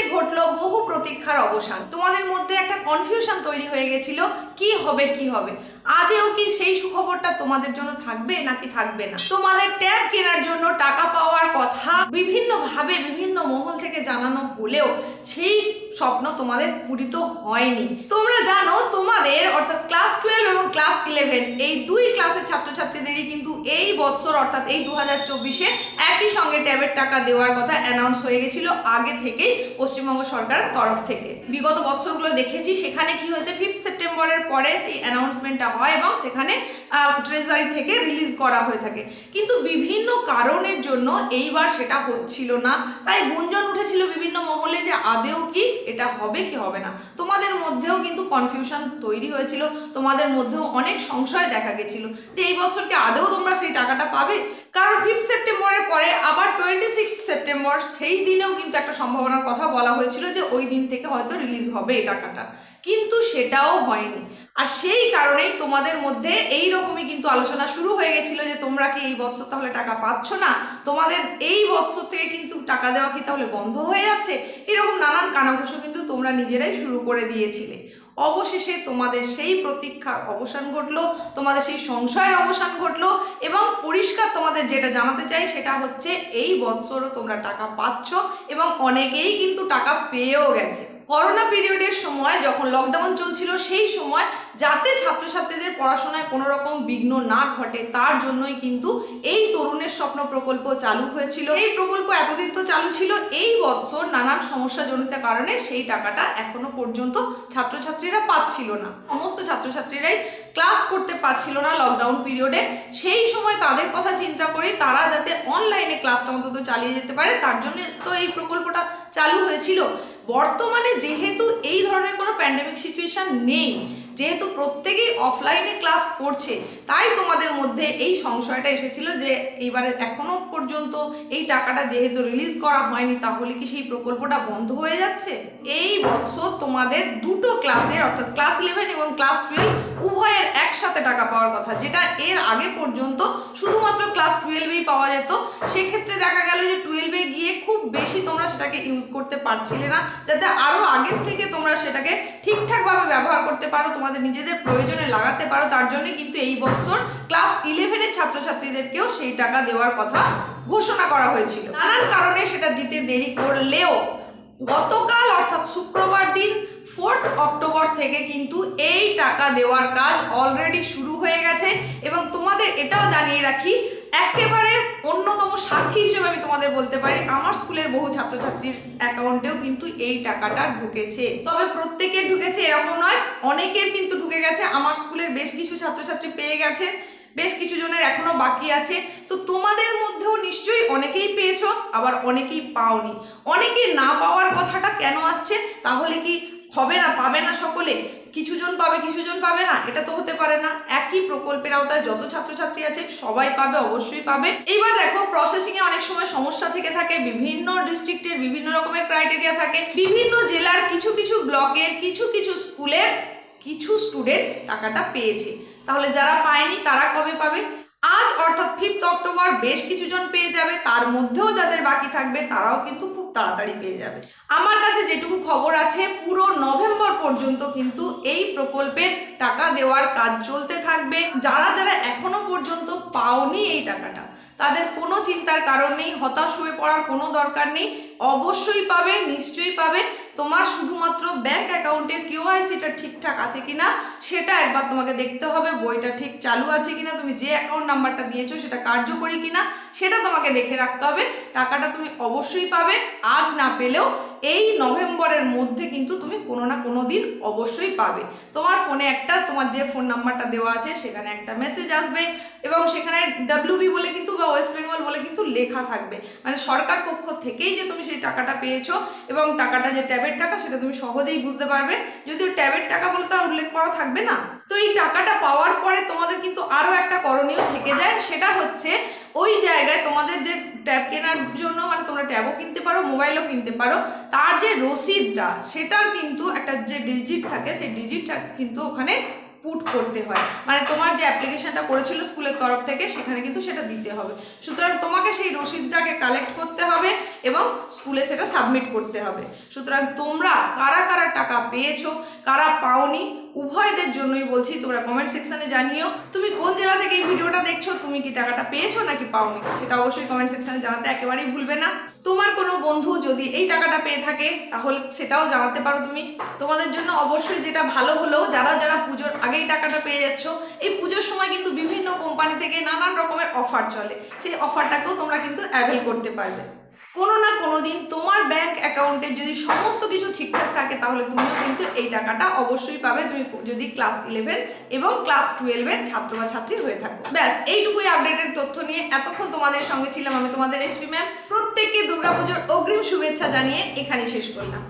অবশেষে ঘটলো বহু প্রতীক্ষার অবসান। তোমাদের মধ্যে একটা কনফিউশন তৈরি হয়ে গেছিল, কি হবে কি হবে, আদেও কি সেই সুখবরটা তোমাদের জন্য থাকবে নাকি থাকবে না। তোমাদের ট্যাব কেনার জন্য টাকা পাওয়ার কথা বিভিন্নভাবে বিভিন্ন মহল থেকে জানানো হলেও সেই স্বপ্ন তোমাদের পূরিত হয়নি। তোমরা জানো তোমাদের অর্থাৎ ক্লাস 12 এবং ক্লাস 11 এই দুই ক্লাসের ছাত্রছাত্রীদেরই কিন্তু এই বছর অর্থাৎ এই 2024-এ একই সঙ্গে ট্যাবের টাকা দেওয়ার কথা অ্যানাউন্স হয়ে গেছিল আগে থেকেই পশ্চিমবঙ্গ সরকারের তরফ থেকে। বিগত বছরগুলো দেখেছি সেখানে কি হয়েছে, 5 সেপ্টেম্বরের পরে সেই অ্যানাউন্সমেন্টটা হয় এবং সেখানে ট্রেজারি থেকে রিলিজ করা হয়ে থাকে, কিন্তু বিভিন্ন কারণের জন্য এইবার সেটা হচ্ছিল না। তাই গুঞ্জন উঠেছিল বিভিন্ন মহলে যে আদেও কি এটা হবে কি হবে না। তোমাদের মধ্যেও কিন্তু কনফিউশন তৈরি হয়েছিল, তোমাদের মধ্যেও অনেক সংশয় দেখা গেছিল যে এই বছর কি আদেও তোমরা সেই টাকাটা পাবে। কারণ 5 সেপ্টেম্বরের পরে আবার 26 সেপ্টেম্বর সেই দিনেও কিন্তু একটা সম্ভাবনার কথা বলা হয়েছিল যে ওই দিন থেকে হয়তো রিলিজ হবে এই টাকাটা, কিন্তু সেটাও হয়নি। আর সেই কারণেই তোমাদের মধ্যে এই রকমই কিন্তু আলোচনা শুরু হয়ে গেছিল যে তোমরা কি এই বছর তাহলে টাকা পাচ্ছ না, তোমাদের এই বছর থেকে কিন্তু টাকা দেওয়া কি তাহলে বন্ধ হয়ে যাচ্ছে, এরকম নানান কানাঘুষো কিন্তু তোমরা নিজেরাই শুরু করে দিয়েছিলে। অবশেষে তোমাদের সেই প্রতীক্ষার অবসান ঘটলো, তোমাদের সেই সংশয়ের অবসান ঘটলো এবং পরিষ্কার তোমাদের যেটা জানাতে চাই সেটা হচ্ছে এই বছরও তোমরা টাকা পাচ্ছ এবং অনেকেই কিন্তু টাকা পেয়েও গেছে। করোনা পিরিয়ডের সময় যখন লকডাউন চলছিল সেই সময় যাতে ছাত্রছাত্রীদের পড়াশোনায় কোনো রকম বিঘ্ন না ঘটে তার জন্যই কিন্তু এই তরুণের স্বপ্ন প্রকল্প চালু হয়েছিল। এই প্রকল্প এতদিন তো চালু ছিল, এই বছর নানান সমস্যাজনিত কারণে সেই টাকাটা এখনো পর্যন্ত ছাত্রছাত্রীরা পাচ্ছিল না। সমস্ত ছাত্রছাত্রীরাই ক্লাস করতে পারছিল না লকডাউন পিরিয়ডে। সেই সময় তাদের কথা চিন্তা করে তারা যাতে অনলাইনে ক্লাসটা অন্তত চালিয়ে যেতে পারে তার জন্য তো এই প্রকল্পটা চালু হয়েছিল। বর্তমানে যেহেতু এই ধরনের কোনো প্যান্ডেমিক সিচুয়েশন নেই, যেহেতু প্রত্যেকেই অফলাইনে ক্লাস করছে, তাই তোমাদের মধ্যে এই সংশয়টা এসেছিল যে এইবারে এখনো পর্যন্ত এই টাকাটা যেহেতু রিলিজ করা হয়নি তাহলে কি সেই প্রকল্পটা বন্ধ হয়ে যাচ্ছে। এই বছর তোমাদের দুটো ক্লাসের অর্থাৎ ক্লাস 11 এবং ক্লাস 12 উভয়ের একসাথে টাকা পাওয়ার কথা, যেটা এর আগে পর্যন্ত শুধুমাত্র ক্লাস 12-এই পাওয়া যেত। সেক্ষেত্রে দেখা গেল যে 12-এ গিয়ে খুব বেশি তোমরা সেটাকে ইউজ করতে পারছিলে না, যাতে আরও আগের থেকে তোমরা সেটাকে ঠিকঠাকভাবে ব্যবহার করতে পারো, তোমাদের নিজেদের প্রয়োজনে লাগাতে পারো। তার জন্য কিন্তু এই বছর ক্লাস 11-এর ছাত্রছাত্রীদেরকেও সেই টাকা দেওয়ার কথা ঘোষণা করা হয়েছিল। নানান কারণে সেটা দিতে দেরি করলেও গতকাল অর্থাৎ শুক্রবার দিন 4 অক্টোবর থেকে কিন্তু এই টাকা দেওয়ার কাজ অলরেডি শুরু হয়ে গেছে। এবং তোমাদের এটাও জানিয়ে রাখি, একেবারে অন্যতম সাক্ষী হিসেবে আমি তোমাদের বলতে পারি আমার স্কুলের বহু ছাত্রছাত্রীর অ্যাকাউন্টেও কিন্তু এই টাকাটা ঢুকেছে। তবে প্রত্যেকের ঢুকেছে এরকম নয়, অনেকের কিন্তু ঢুকে গেছে। আমার স্কুলের বেশ কিছু ছাত্রছাত্রী পেয়ে গেছে, বেশ কিছু জনের এখনো বাকি আছে। তো তোমাদের মধ্যেও নিশ্চয়ই অনেকেই পেয়েছো, আবার অনেকেই পাওনি। অনেকে না পাওয়ার কথাটা কেন আসছে, তাহলে কি হবে না, পাবে না সকলে, কিছুজন পাবে কিছুজন পাবে না, এটা তো হতে পারে না। একই প্রকল্পের আওতায় যত ছাত্রছাত্রী আছে সবাই পাবে, অবশ্যই পাবে। এইবার দেখো, প্রসেসিংয়ে অনেক সময় সমস্যা থেকে থাকে, বিভিন্ন ডিস্ট্রিক্টের বিভিন্ন রকমের ক্রাইটেরিয়া থাকে, বিভিন্ন জেলার কিছু কিছু ব্লকের কিছু কিছু স্কুলের কিছু স্টুডেন্ট টাকাটা পেয়েছে। তাহলে যারা পায়নি তারা কবে পাবে? আজ অর্থাৎ 5 অক্টোবর বেশ কিছুজন পেয়ে যাবে, তার মধ্যেও যাদের বাকি থাকবে তারাও কিন্তু খুব তাড়াতাড়ি পেয়ে যাবে। আমার কাছে যেটুকু খবর আছে পুরো নভেম্বর পর্যন্ত কিন্তু এই প্রকল্পের টাকা দেওয়ার কাজ চলতে থাকবে। যারা যারা এখনো পর্যন্ত পাওনি এই টাকাটা তাদের কোনো চিন্তার কারণ নেই, হতাশ হয়ে পড়ার কোনো দরকার নেই, অবশ্যই পাবে, নিশ্চয়ই পাবে। তোমার শুধুমাত্র ব্যাংক অ্যাকাউন্টের কেওয়াইসিটা ঠিকঠাক আছে কিনা সেটা একবার তোমাকে দেখতে হবে, বইটা ঠিক চালু আছে কিনা, তুমি যে অ্যাকাউন্ট নাম্বারটা দিয়েছো সেটা কার্যকরী কিনা সেটা তোমাকে দেখে রাখতে হবে। টাকাটা তুমি অবশ্যই পাবে, আজ না পেলেও এই নভেম্বরের মধ্যে কিন্তু তুমি কোনো না কোনো দিন অবশ্যই পাবে। তোমার ফোনে একটা, তোমার যে ফোন নাম্বারটা দেওয়া আছে সেখানে একটা মেসেজ আসবে এবং সেখানে WB বলে কিন্তু বা ওয়েস্ট বেঙ্গল বলে কিন্তু লেখা থাকবে, মানে সরকার পক্ষ থেকেই যে তুমি সেই টাকাটা পেয়েছো এবং টাকাটা যে ট্যাবের টাকা সেটা তুমি সহজেই বুঝতে পারবে। যদিও ট্যাবের টাকা বলে তো আর উল্লেখ করা থাকবে না। তো এই টাকাটা পাওয়ার পরে তোমাদের কিন্তু আরও একটা করণীয় থেকে যায়, সেটা হচ্ছে ওই জায়গায় তোমাদের যে ট্যাব কেনার জন্য, মানে তোমরা ট্যাবও কিনতে পারো, মোবাইলও কিনতে পারো, তার যে রসিদটা সেটার কিন্তু একটা যে ডিজিট থাকে সেই ডিজিটটা কিন্তু ওখানে পুট করতে হয়, মানে তোমার যে অ্যাপ্লিকেশনটা করেছিল স্কুলের তরফ থেকে সেখানে কিন্তু সেটা দিতে হবে। সুতরাং তোমাকে সেই রসিদটাকে কালেক্ট করতে হবে এবং স্কুলে সেটা সাবমিট করতে হবে। সুতরাং তোমরা কারা কারা টাকা পেয়েছো, কারা পাওনি, উভয়দের জন্যই বলছি, তোমরা কমেন্ট সেকশনে জানিও তুমি কোন জেলা থেকে এই ভিডিওটা দেখছো, তুমি কি টাকাটা পেয়েছো নাকি পাওনি, সেটা অবশ্যই কমেন্ট সেকশনে জানাতে একেবারেই ভুলবে না। তোমার কোনো বন্ধু যদি এই টাকাটা পেয়ে থাকে তাহলে সেটাও জানাতে পারো তুমি। তোমাদের জন্য অবশ্যই যেটা ভালো হলো, যারা যারা পুজোর আগেই টাকাটা পেয়ে যাচ্ছ, এই পুজোর সময় কিন্তু বিভিন্ন কোম্পানি থেকে নানান রকমের অফার চলে, সেই অফারটাকেও তোমরা কিন্তু অ্যাভেল করতে পারবে। কোনো না কোনো দিন তোমার ব্যাংক অ্যাকাউন্টে যদি সমস্ত কিছু ঠিকঠাক থাকে তাহলে তুমিও কিন্তু এই টাকাটা অবশ্যই পাবে, তুমি যদি ক্লাস 11 এবং ক্লাস 12-এর ছাত্র বা ছাত্রী হয়ে থাকো। ব্যাস এইটুকুই আপডেটের তথ্য নিয়ে এতক্ষণ তোমাদের সঙ্গে ছিলাম আমি, তোমাদের এসপি ম্যাম। প্রত্যেককে দুর্গাপুজোর অগ্রিম শুভেচ্ছা জানিয়ে এখানেই শেষ করলাম।